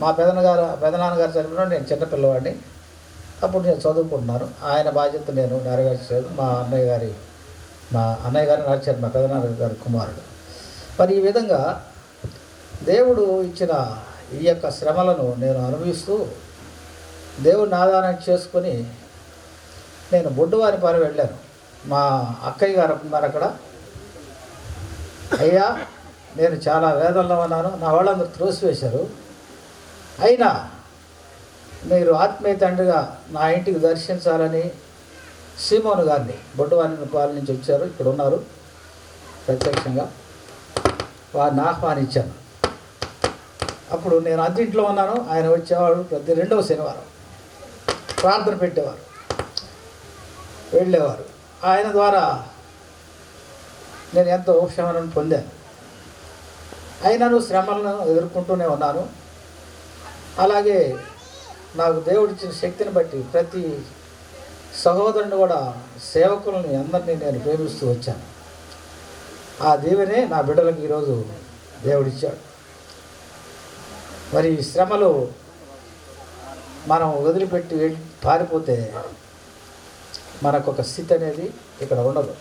మా పెదనాన్నగారు చనిపోయిన నేను చిన్నపిల్లవాడిని. అప్పుడు నేను చదువుకుంటున్నాను. ఆయన బాధ్యత నేను నెరవేర్చలేదు. మా అన్నయ్య గారు నడిచారు, మా పెదనాన్న గారి కుమారుడు. మరి ఈ విధంగా దేవుడు ఇచ్చిన ఈ యొక్క శ్రమలను నేను అనుభవిస్తూ దేవుడిని ఆధారం చేసుకొని నేను బొడ్డువారిపాలెం వెళ్ళాను. మా అక్కయ్య గారు ఉన్నారు అక్కడ. అయ్యా, నేను చాలా వేదనలో ఉన్నాను, నా వాళ్ళందరూ త్రోసివేశారు, అయినా మీరు ఆత్మీయ తండ్రిగా నా ఇంటికి దర్శించాలని సీమోను గారిని బొడ్డువారిపాలెం నుంచి వచ్చారు, ఇక్కడ ఉన్నారు ప్రత్యక్షంగా, వారిని ఆహ్వానించాను. అప్పుడు నేను అద్దెంట్లో ఉన్నాను, ఆయన వచ్చేవాడు ప్రతి 2వ శనివారం ప్రార్థన పెట్టేవారు, వెళ్ళేవారు. ఆయన ద్వారా నేను ఎంతో ఉపశమనం పొందాను. అయినను శ్రమలను ఎదుర్కొంటూనే ఉన్నాను. అలాగే నాకు దేవుడిచ్చిన శక్తిని బట్టి ప్రతి సహోదరుని కూడా, సేవకులని అందరినీ నేను ప్రేమిస్తూ వచ్చాను. ఆ దీవెనే నా బిడ్డలకు ఈరోజు దేవుడిచ్చాడు. మరి శ్రమలు మనం వదిలిపెట్టి పారిపోతే మనకు ఒక స్థితి అనేది ఇక్కడ ఉండదు.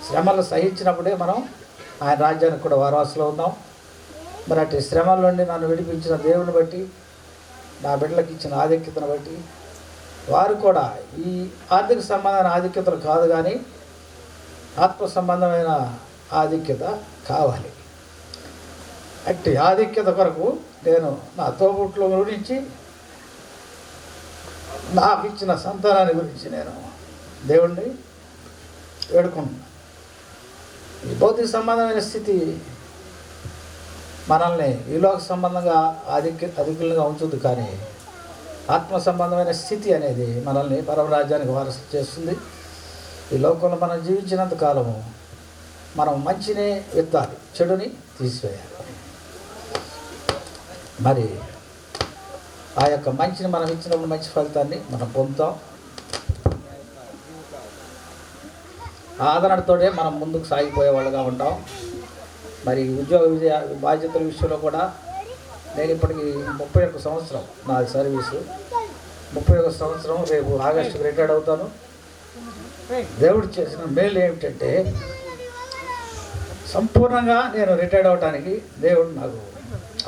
శ్రమలు సహించినప్పుడే మనం ఆయన రాజ్యానికి కూడా వారసులో ఉన్నాం. మరి అటు శ్రమల నుండి నన్ను విడిపించిన దేవుని బట్టి, నా బిడ్డలకు ఇచ్చిన ఆధిక్యతను బట్టి, వారు కూడా ఈ ఆర్థిక సంబంధమైన ఆధిక్యతలు కాదు కానీ ఆత్మ సంబంధమైన ఆధిక్యత కావాలి. అట్టి ఆధిక్యత కొరకు నేను నా తోబుట్ల గురించి, నాకు ఇచ్చిన సంతానాన్ని గురించి నేను దేవుణ్ణి వేడుకుంటున్నాను. ఈ భౌతిక సంబంధమైన స్థితి మనల్ని ఈలోక సంబంధంగా అధికులుగా ఉంచుతుంది, కానీ ఆత్మ సంబంధమైన స్థితి అనేది మనల్ని పరమరాజ్యానికి వారసు చేస్తుంది. ఈ లోకంలో మనం జీవించినంత కాలము మనం మంచినే విత్తాలి, చెడుని తీసివేయాలి. మరి ఆ యొక్క మంచిని మనం ఇచ్చినప్పుడు మంచి ఫలితాన్ని మనం పొందుతాం. ఆదరణతోనే మనం ముందుకు సాగిపోయే వాళ్ళగా ఉంటాం. మరి ఉద్యోగ బాధ్యతల విషయంలో కూడా నేను ఇప్పటికి 31 సంవత్సరం నాది సర్వీసు. 31 సంవత్సరం, రేపు ఆగస్టుకి రిటైర్డ్ అవుతాను. దేవుడు చేసిన మేలు ఏమిటంటే సంపూర్ణంగా నేను రిటైర్డ్ అవడానికి దేవుడు నాకు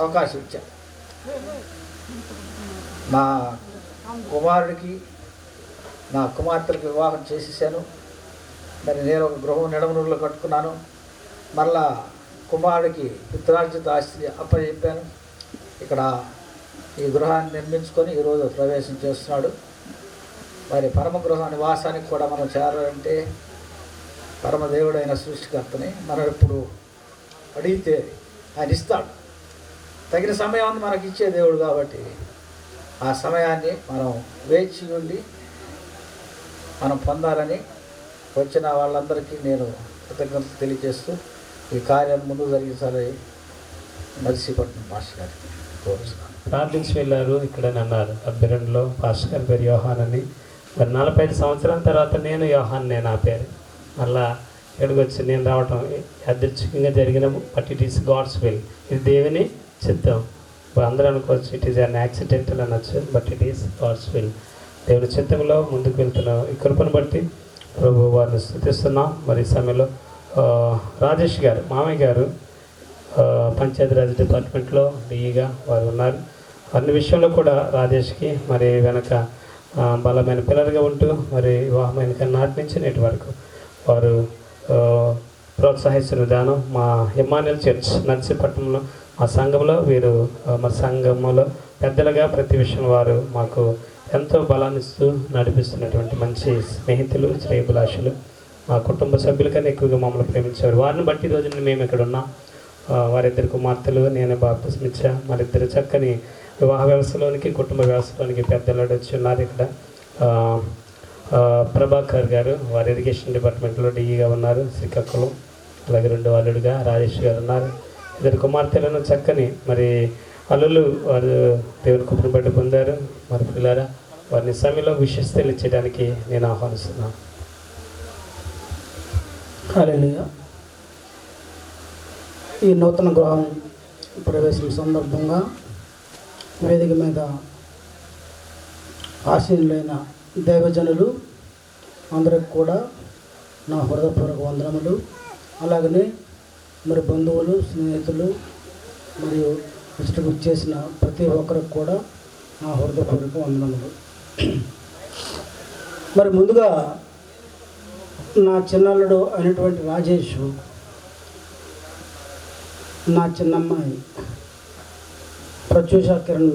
అవకాశం ఇచ్చాడు. నా కుమారుడికి, నా కుమార్తెలకు వివాహం చేసేసాను. మరి నేను ఒక గృహం నిడమనూరులో కట్టుకున్నాను. మరలా కుమారుడికి పిత్రార్జిత ఆస్తి అప్పచెప్పాను. ఇక్కడ ఈ గృహాన్ని నిర్మించుకొని ఈరోజు ప్రవేశం చేస్తున్నాడు. మరి పరమ గృహ నివాసానికి కూడా మనం చేరాలంటే పరమదేవుడైన సృష్టికర్తని మనం ఎప్పుడు అడిగితే ఆయన ఇస్తాడు. తగిన సమయాన్ని మనకి ఇచ్చే దేవుడు కాబట్టి ఆ సమయాన్ని మనం వేచి ఉండి మనం పొందాలని వచ్చిన వాళ్ళందరికీ నేను కృతజ్ఞత తెలియజేస్తూ ఈ కార్యాన్ని ముందు జరిగించాలని మర్చిపట్టిన మాస్టర్ గారికి కోరుతున్నాను. ప్రార్థించి వెళ్ళారు ఇక్కడ అన్నారు అబ్బిరంలో పాస్టర్ గారి పేరు యోహాన్ అని. మరి 45 సంవత్సరాల తర్వాత నేను యోహాన్, నేను నా పేరు మళ్ళా ఇక్కడికి వచ్చి నేను రావటం యాదృచ్ఛికంగా జరిగిన, but it is God's will, ఇది దేవుని చిత్తం. అందరూ అనుకోవచ్చు ఇట్ ఈస్ అన్ యాక్సిడెంటల్ అనొచ్చు, but it is God's will. దేవుని చిత్తంలో ముందుకు వెళ్తున్నాం. ఈ కృపను బట్టి ప్రభు వారిని స్తుతిస్తున్నాం. మరి ఈ సమయంలో రాజేష్ గారు, మామయ్య గారు పంచాయతీరాజ్ డిపార్ట్మెంట్లో డిఈగా వారు ఉన్నారు. అన్ని విషయంలో కూడా రాజేష్కి మరి వెనక బలమైన పిల్లలుగా ఉంటూ మరి వివాహమైన నాటి నుంచి నేటి వరకు వారు ప్రోత్సహిస్తున్న విధానం. మా ఇమ్మానుయేల్ చర్చ్ నర్సీపట్నంలో మా సంఘంలో వీరు మా సంఘంలో పెద్దలుగా ప్రతి విషయం వారు మాకు ఎంతో బలాన్ని ఇస్తూ నడిపిస్తున్నటువంటి మంచి స్నేహితులు, శ్రేయభిలాషులు, మా కుటుంబ సభ్యుల కన్నా ఎక్కువగా మమ్మల్ని ప్రేమించేవారు. వారిని బట్టి ఈ రోజున మేము ఇక్కడ ఉన్నాం. వారిద్దరు కుమార్తెలు, నేను బాప్తిస్మం ఇచ్చా. మరిద్దరు చక్కని వివాహ వ్యవస్థలోనికి, కుటుంబ వ్యవస్థలోనికి పెద్దలు వచ్చి ఉన్నారు. ఇక్కడ ప్రభాకర్ గారు వారు ఇరిగేషన్ డిపార్ట్మెంట్లో డిఈగా ఉన్నారు శ్రీకాకుళం. అలాగే 2వ అల్లుడుగా రాజేష్ గారు ఉన్నారు. 2 కుమార్తెలను చక్కని మరి అల్లులు వారు దేవుని కృపను బట్టి పొందారు. మరి పిల్లరా వారిని సమయంలో విషెస్ తెలియచేయడానికి నేను ఆహ్వానిస్తున్నాను. హల్లెలూయా. ఈ నూతన గృహం ప్రవేశం సందర్భంగా వేదిక మీద ఆసీనులైన దైవజనులు అందరికి కూడా నా హృదయపూర్వక వందనములు. అలాగనే మరి బంధువులు, స్నేహితులు మరియు ఇష్టకు చేసిన ప్రతి ఒక్కరికి కూడా నా హృదయపూర్వక వందనములు. మరి ముందుగా నా చిన్నల్లుడు అయినటువంటి రాజేష్, నా చిన్నమ్మాయి ప్రత్యూష కిరణ్,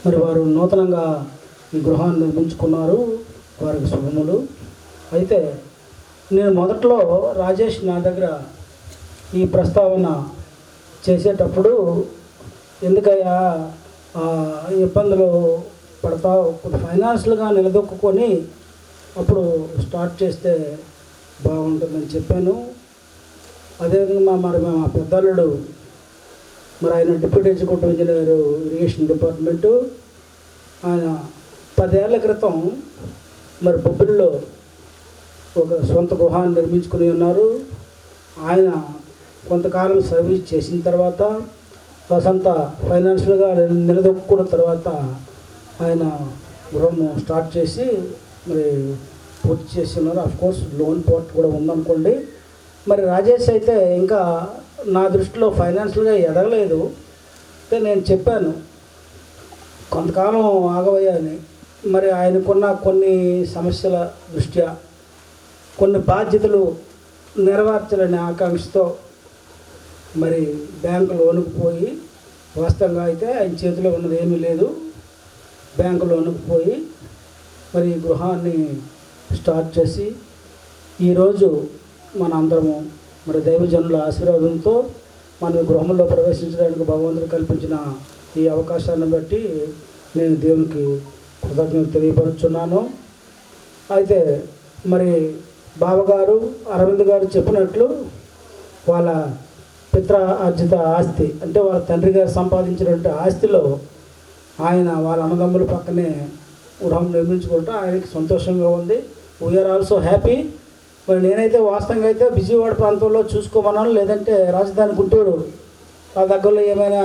మరి వారు నూతనంగా ఈ గృహాన్ని నిర్మించుకున్నారు. వారికి శుభములు. అయితే నేను మొదట్లో రాజేష్ నా దగ్గర ఈ ప్రస్తావన చేసేటప్పుడు, ఎందుకయ్యా ఇబ్బందులు పడతావు, ఇప్పుడు ఫైనాన్షియల్గా నిలదొక్కుని అప్పుడు స్టార్ట్ చేస్తే బాగుంటుందని చెప్పాను. అదేవిధంగా మరి మా పెద్దల్లుడు, మరి ఆయన deputy executive engineer irrigation department, ఆయన 10 ఏళ్ల క్రితం మరి బొబ్బిలిలో ఒక సొంత గృహాన్ని నిర్మించుకుని ఉన్నారు. ఆయన కొంతకాలం సర్వీస్ చేసిన తర్వాత వసంత ఫైనాన్షియల్గా నిలదొక్కున్న తర్వాత ఆయన గృహం స్టార్ట్ చేసి మరి పూర్తి చేసి ఉన్నారు. అఫ్కోర్స్ లోన్ పోర్ట్ కూడా ఉందనుకోండి. మరి రాజేష్ అయితే ఇంకా నా దృష్టిలో ఫైనాన్షియల్గా ఎదగలేదు. అయితే నేను చెప్పాను కొంతకాలం ఆగవయ్యా అని. మరి ఆయనకున్న కొన్ని సమస్యల దృష్ట్యా కొన్ని బాధ్యతలు నెరవేర్చాలనే ఆకాంక్షతో మరి బ్యాంకు లోనుకు పోయి, వాస్తవంగా అయితే ఆయన చేతిలో ఉన్నది ఏమీ లేదు, బ్యాంకు లోనుకు పోయి మరి గృహాన్ని స్టార్ట్ చేసి ఈరోజు మన అందరము మరి దైవజనుల ఆశీర్వాదంతో మన గృహంలో ప్రవేశించడానికి భగవంతుడు కల్పించిన ఈ అవకాశాన్ని బట్టి నేను దేవునికి కృతజ్ఞతలు తెలియపరుచున్నాను. అయితే మరి బావగారు అరవింద్ గారు చెప్పినట్లు వాళ్ళ పిత్ర అర్జిత ఆస్తి, అంటే వాళ్ళ తండ్రి గారు సంపాదించినటువంటి ఆస్తిలో ఆయన వాళ్ళ అన్నదమ్ముల పక్కనే గృహం నిర్మించుకుంటూ ఆయనకి సంతోషంగా ఉంది. We're also happy. మరి నేనైతే వాస్తవంగా అయితే విజయవాడ ప్రాంతంలో చూసుకోమన్నాను, లేదంటే రాజధాని గుంటూరు ఆ దగ్గరలో ఏమైనా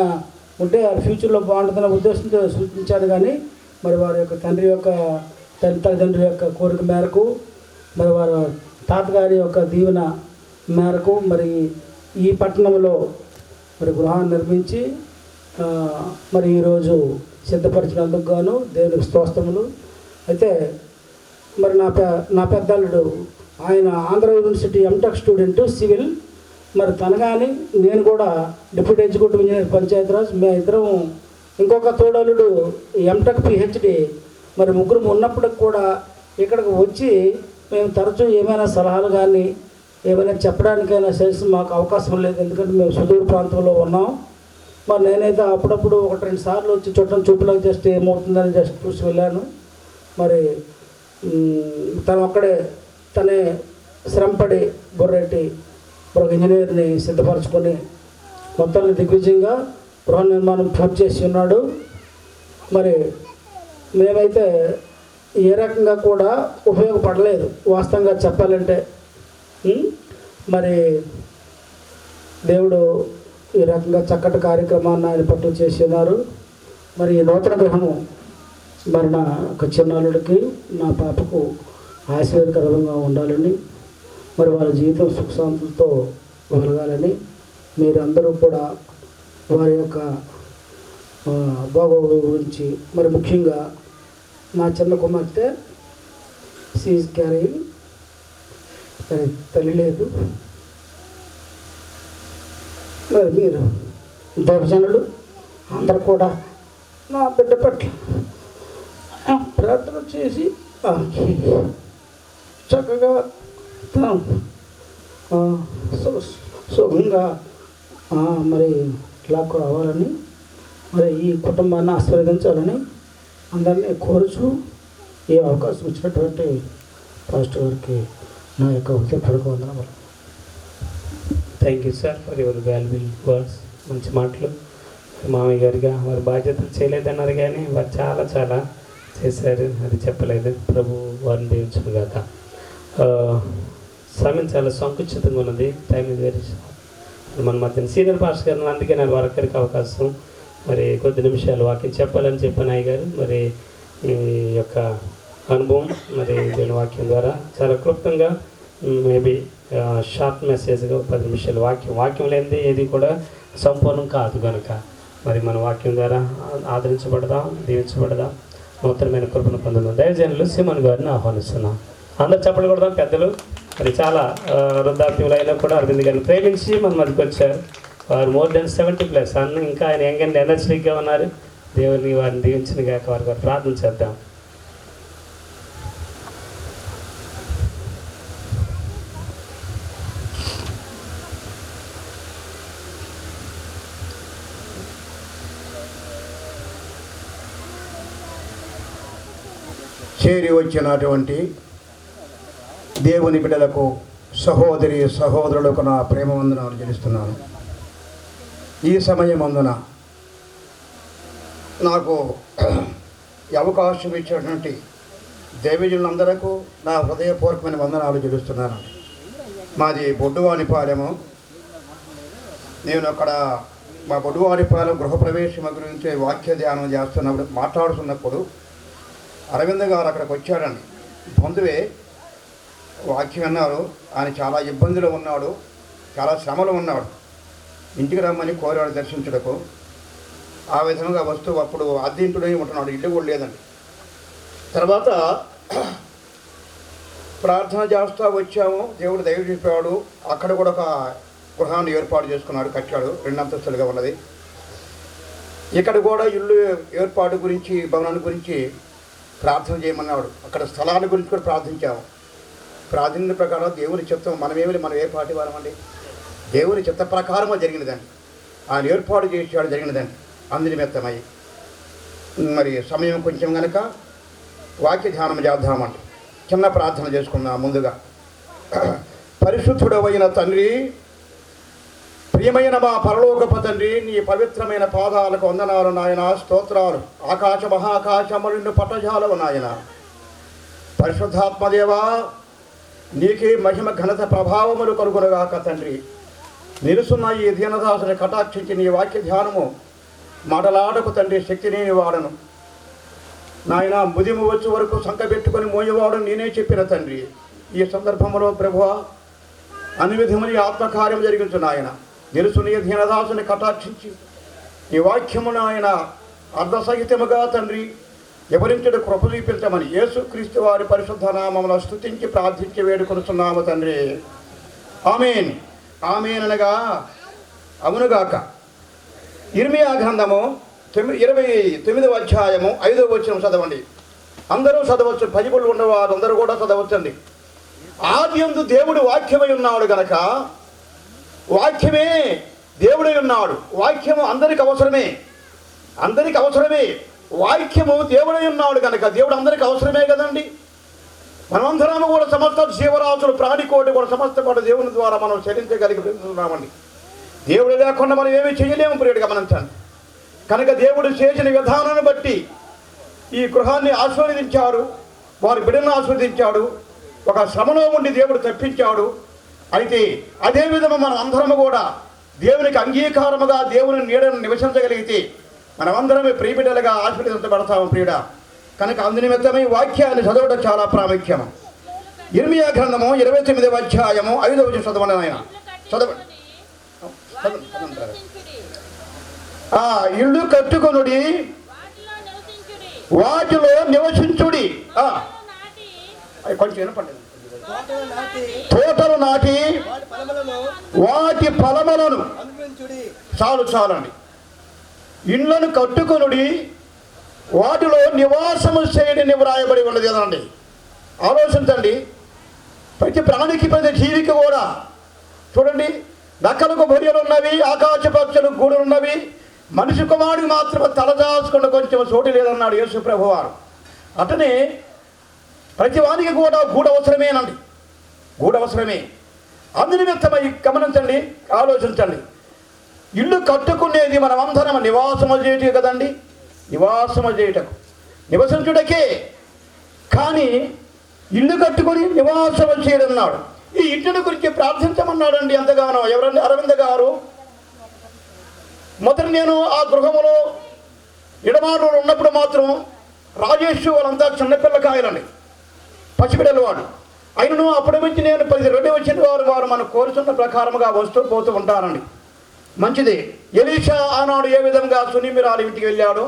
ఉంటే ఫ్యూచర్లో బాగుంటుందనే ఉద్దేశంతో సూచించాను. కానీ మరి వారి యొక్క తల్లిదండ్రుల యొక్క కోరిక మేరకు, మరి వారి తాతగారి యొక్క దీవెన మేరకు మరి ఈ పట్టణంలో మరి గృహాన్ని నిర్మించి మరి ఈరోజు సిద్ధపరిచినందుకు గాను దేవునికి స్తోత్రములు. అయితే మరి నా పెద్దల్లుడు ఆయన Andhra university MTech student civil. మరి తన కానీ నేను కూడా డిప్యూటీ ఎగ్జిక్యూటివ్ ఇంజనీర్ పంచాయతీరాజ్, మేము ఇద్దరం ఇంకొక తోడలుడు ఎంటెక్ పిహెచ్డి. మరి ముగ్గురు ఉన్నప్పటికి కూడా ఇక్కడికి వచ్చి మేము తరచూ ఏమైనా సలహాలు కానీ ఏమైనా చెప్పడానికైనా చేసి మాకు అవకాశం లేదు, ఎందుకంటే మేము సుదూర ప్రాంతంలో ఉన్నాం. మరి నేనైతే అప్పుడప్పుడు 1-2 సార్లు వచ్చి చుట్టం చూపులకు జస్ట్ ఏమవుతుందని జస్ట్ చూసి వెళ్ళాను. మరి తను అక్కడే తనే శ్రమపడి బుర్రెట్టి ఒక ఇంజనీర్ని సిద్ధపరచుకొని మొత్తాన్ని దిగ్విజయంగా గృహ నిర్మాణం పూర్తి చేసి ఉన్నాడు. మరి మేమైతే ఏ రకంగా కూడా ఉపయోగపడలేదు వాస్తవంగా చెప్పాలంటే. మరి దేవుడు ఈ రకంగా చక్కటి కార్యక్రమాన్ని ఆయన పట్టు చేసి ఉన్నారు. మరి ఈ నూతన గ్రహము మరి నా ఒక చిన్నాళ్ళకి నా పాపకు ఆశీర్వాదకరంగా ఉండాలని, మరి వాళ్ళ జీవితం సుఖశాంతులతో వెలగాలని మీరందరూ కూడా వారి యొక్క బాగోగుల గురించి, మరి ముఖ్యంగా నా చిన్న కుమార్తె సీజ్ క్యారింగ్, తల్లి లేదు. మరి మీరు దైవజనులు అందరూ కూడా నా బిడ్డ పట్ల ప్రార్థన చేసి చక్కగా సుఖంగా మరి ఇలాకు రావాలని, మరి ఈ కుటుంబాన్ని ఆశీర్వదించాలని అందరినీ కోరుచు ఈ అవకాశం ఇచ్చినటువంటి పాస్టర్ గారికి నా యొక్క హృదయపూర్వక వందనములు. Thank you sir for your valuable words. మంచి మాటలు. మామయ్య గారిగా వారి బాధ్యతలు చేయలేదన్నారు కానీ వారు చాలా చాలా చేశారు, అది చెప్పలేదు. ప్రభు వారిని దీవించును గాక. సమయం చాలా సంకుచితంగా ఉన్నది. టైం ఇస్ వెరీ మన మధ్య సీనియర్ పాస్టర్ గారు, అందుకే నేను వారికి అవకాశం మరి కొద్ది నిమిషాలు వాక్యం చెప్పాలని చెప్పాను అయ్యగారు. మరి ఈ యొక్క అనుభవం మరి దీని వాక్యం ద్వారా చాలా క్లుప్తంగా మేబీ షార్ట్ మెసేజ్గా 10 నిమిషాలు వాక్యం లేనిది ఏది కూడా సంపూర్ణం కాదు కనుక మరి మన వాక్యం ద్వారా ఆదరించబడదాం, దీవించబడదాం, నూతనమైన కృపను పొందుదాం. దైవజనులు సిమన్ గారిని ఆహ్వానిస్తున్నాం. అందరూ చెప్పలు కొడదాం. పెద్దలు మరి చాలా వృద్ధాప్యులు అయినా కూడా అరవింద్ గారిని ప్రేమించి మన మధ్యకి వచ్చారు. వారు మోర్ దెన్ 70+ అన్న ఇంకా ఆయన యంగ్ అండ్ ఎనర్జెటిక్గా ఉన్నారు. దేవుని వారిని దీవించిన గాక వారికి ప్రార్థన చేద్దాం. చేరి వచ్చినటువంటి దేవుని బిడ్డలకు, సహోదరి సహోదరులకు నా ప్రేమ వందనాలు చెల్లిస్తున్నాను. ఈ సమయమందున నాకు ఈ అవకాశం ఇచ్చినటువంటి దైవజనులందరకు నా హృదయపూర్వకమైన వందనాలు చెల్లిస్తున్నాను. మాది బొడ్డువానిపాలెము. నేను అక్కడ మా బొడ్డువానిపాలెం గృహప్రవేశం గురించి వాక్య ధ్యానం మాట్లాడుతున్నప్పుడు అరవింద్ గారు అక్కడికి వచ్చాడండి. బంధువే వాక్యం అన్నారు. ఆయన చాలా ఇబ్బందులు ఉన్నాడు, చాలా శ్రమలు ఉన్నాడు. ఇంటికి రమ్మని కోరాడు దర్శించుటకు. ఆ విధంగా వస్తూ అప్పుడు అద్దెంటునే ఉంటున్నాడు, ఇల్లు కూడా లేదండి. తర్వాత ప్రార్థన చేస్తూ వచ్చాము. దేవుడు దయ చూపాడు. అక్కడ కూడా ఒక గృహాన్ని ఏర్పాటు చేసుకున్నాడు, కట్టాడు. 2 అంతస్తులుగా ఉన్నది. ఇక్కడ కూడా ఇల్లు ఏర్పాటు గురించి, భవనాన్ని గురించి ప్రార్థన చేయమన్నాడు. అక్కడ స్థలాన్ని గురించి కూడా ప్రార్థించాము. ప్రార్థన ప్రకారం దేవుని చిత్తం, మనం ఏ పార్టీ వారమండి, దేవుని చిత్త ప్రకారమే జరిగినదండి. ఆయన ఏర్పాటు చేసాడు, జరిగినదండి. అందు నిమిత్తమై మరి సమయం కొంచెం కనుక వాక్య ధ్యానం చేద్దామండి. చిన్న ప్రార్థన చేసుకుందాం. ముందుగా పరిశుద్ధుడవైన తండ్రి, ప్రియమైన మా పరలోకపు తండ్రి, నీ పవిత్రమైన పాదాలకు వందనాలు నాయన, స్తోత్రాలు. ఆకాశ మహాకాశము నిన్ను పట్టజాలవు నాయన. పరిశుద్ధాత్మదేవా, నీకే మహిమ ఘనత ప్రభావములు కలుగునుగాక తండ్రి. నిలుసున్న ఈ దీనదాసుని కటాక్షించి నీ వాక్య ధ్యానము మాటలాడకు తండ్రి. శక్తి లేని వాడను నాయన, ముదిము వచ్చే వరకు సంకబెట్టుకొని మోయేవాడు నేనే చెప్పిన తండ్రి. ఈ సందర్భంలో ప్రభువా, అన్ని విధముని ఆత్మకార్యం జరిగించు నాయన. నిలుసుని దీనదాసుని కటాక్షించి ఈ వాక్యమును ఆయన అర్ధసహితముగా తండ్రి వివరించడు కృప చూపించమని యేసుక్రీస్తు వారి పరిశుద్ధ నామమును స్తుతించి ప్రార్థించి వేడుకొనుచున్నాము తండ్రి. ఆమేన్. ఆమేన్ అనగా అవునుగాక. ఇర్మియా గ్రంథము 29వ అధ్యాయము 5వ వచనం చదవండి. అందరూ చదవచ్చు, పజిబుల్ ఉన్నవారు అందరూ కూడా చదవచ్చండి. ఆదియందు దేవుడు వాక్యమై ఉన్నాడు గనక, వాక్యమే దేవుడై ఉన్నాడు. వాక్యము అందరికి అవసరమే, అందరికి అవసరమే. వాక్యము దేవుడై ఉన్నాడు కనుక దేవుడు అందరికి అవసరమే కదండి. మనమందరము కూడా సమస్త జీవరాశులు, ప్రాణికోటి కూడా సమస్త కూడా దేవుని ద్వారా మనం చెల్లించగలిగిస్తున్నామండి. దేవుడు లేకుండా మనం ఏమీ చేయలేము ప్రియుడు, గమనించండి. కనుక దేవుడు చేసిన విధానాన్ని బట్టి ఈ గృహాన్ని ఆస్వాదించాడు, వారి బిడ్డను ఆస్వాదించాడు. ఒక శ్రమలో ఉండి దేవుడు తప్పించాడు. అయితే అదేవిధంగా మనం అందరము కూడా దేవునికి అంగీకారముగా దేవుని నీడను నివసించగలిగితే మనమందరం ప్రియబిడ్డలుగా ఆశీర్వదించబడతాము ప్రియుడా. కనుక అందునిమిత్తమే వాక్యాన్ని చదవడం చాలా ప్రాముఖ్యం. ఇర్మియా గ్రంథము 29వ అధ్యాయము 5వ వచనం చదవండి ఆయన. చదవండి. ఇల్లు కట్టుకొనుడి, వాటిలో నివసించుడి. కొంచెం వినపండి. తోటలు నాటి వాటి ఫలములను చాలండి. ఇండ్లను కట్టుకొనుడి, వాటిలో నివాసము చేయడని వ్రాయబడి ఉన్నది కదండి. ఆలోచించండి. ప్రతి ప్రాణికి, ప్రతి జీవికి కూడా చూడండి, నక్కలకు బొరియలు ఉన్నవి, ఆకాశ పక్షులకు గూడులు ఉన్నవి, మనిషి కుమారుడికి మాత్రం తలదాచుకున్న కొంచెం చోటు లేదన్నాడు యేసు ప్రభువారు. అతనే ప్రతి వానికి కూడా గూడు అవసరమేనండి, గూడు అవసరమే. అందునిమిత్తమై గమనించండి, ఆలోచించండి. ఇల్లు కట్టుకునేది మనమందరం నివాసము చేయటం కదండి, నివాసము చేయటకు, నివసించుటకే. కానీ ఇల్లు కట్టుకొని నివాసము చేయడన్నాడు. ఈ ఇంటిని గురించి ప్రార్థించమన్నాడండి ఎంతగానో. ఎవరండి? అరవింద్ గారు మొదట నేను ఆ గృహములో ఇడమాడు ఉన్నప్పుడు మాత్రం రాజేష్ వాళ్ళంతా చిన్నపిల్లకాయలండి, పసిబిడ్డలు వాడు. అయినను అప్పటి నుంచి నేను 10 రెడ్డి వచ్చిన వారు మనం కోరుతున్న ప్రకారముగా వస్తూ పోతూ ఉంటారండి. మంచిది. ఎలీషా ఆనాడు ఏ విధంగా సునిమిరాలు ఇంటికి వెళ్ళాడో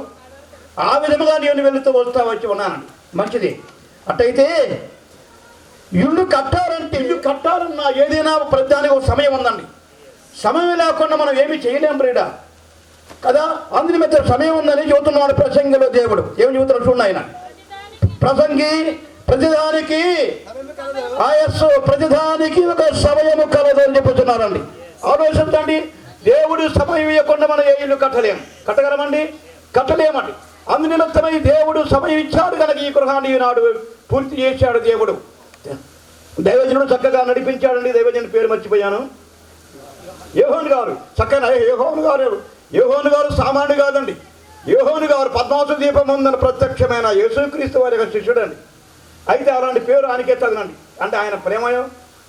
ఆ విధముగా నేను వెళుతూ వచ్చి ఉన్నానండి. మంచిది. అట్టయితే ఇల్లు కట్టాలన్నా ఏదైనా ప్రతిదానికి ఒక సమయం ఉందండి. సమయం లేకుండా మనం ఏమి చేయలేం ప్రియుడా కదా. అందుని మీద సమయం ఉందని చెబుతున్నాడు ప్రసంగిలో దేవుడు. ఏమి చెబుతున్నాడు చూడండి ఆయన. ప్రసంగి ప్రతిదానికి ఆయస్సు, ప్రతిదానికి ఒక సమయము కలదు అని చెప్తున్నారండి. ఆలోచించండి. దేవుడు సమయం ఇవ్వకుండా మనం ఏ ఇల్లు కట్టగలమండి? కట్టలేమండి. అందునిమిత్తమై దేవుడు సమయం ఇచ్చాడు కనుక ఈ గృహాన్ని ఈనాడు పూర్తి చేశాడు దేవుడు. దైవజనుడు చక్కగా నడిపించాడండి. దైవజనుడి పేరు మర్చిపోయాను. యోహోను గారు చక్కగా యోహోను గారు సామాన్యుడు కాదండి. యోహోను గారు పద్మాసు దీపం ఉందని ప్రత్యక్షమైన యేసుక్రీస్తు వారి యొక్క శిష్యుడండి. అయితే అలాంటి పేరు ఆయనకే తగినండి. అంటే ఆయన ప్రేమయో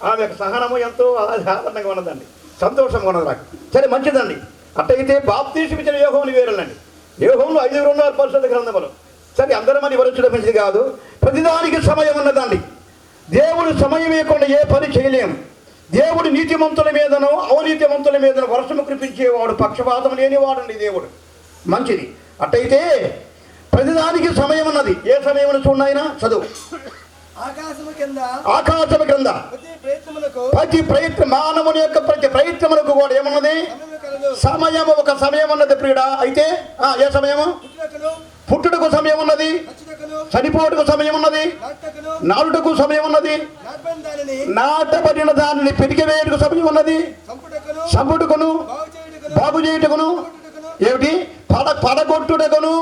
ఆమె యొక్క సహనము ఎంతో ఆదరణంగా ఉన్నదండి, సంతోషంగా ఉన్నది నాకు. సరే, మంచిదండి. అట్టయితే బాప్తీసం ఇచ్చిన యోహోను వేరేనండి. యోహోను 5 ఉన్నారు పరిశుద్ధ గ్రంథములు. సరే, అందరమని వివరించడం మంచిది కాదు. ప్రతిదానికి సమయం ఉన్నదండి. దేవుడు సమయం ఇవ్వకుండా ఏ పని చేయలేము. దేవుడు నీతిమంతుల మీదనో అవనీతిమంతుల మీదనో వర్షము కురిపించేవాడు, పక్షపాతం లేనివాడండి దేవుడు. మంచిది. అట్టయితే ప్రతిదానికి సమయం ఉన్నది. ఏ సమయం చూడాయన చదువు. ఆకాశము కింద ప్రతి ప్రయత్నం, మానవుని యొక్క ప్రతి ప్రయత్నములకు కూడా ఏమన్నది? సమయం. ఒక సమయం ఉన్నది ప్రియుడా. అయితే ఏ సమయము? పుట్టుటకు సమయం ఉన్నది, చనిపోటుకు సమయం ఉన్నది, నాటుటకు సమయం ఉన్నది, నాటబడిన దానిని పెరిగివేయటకు సమయం ఉన్నది, చంపుటకును బాగు చేయుటకును, ఏమిటి పడగొట్టుటకును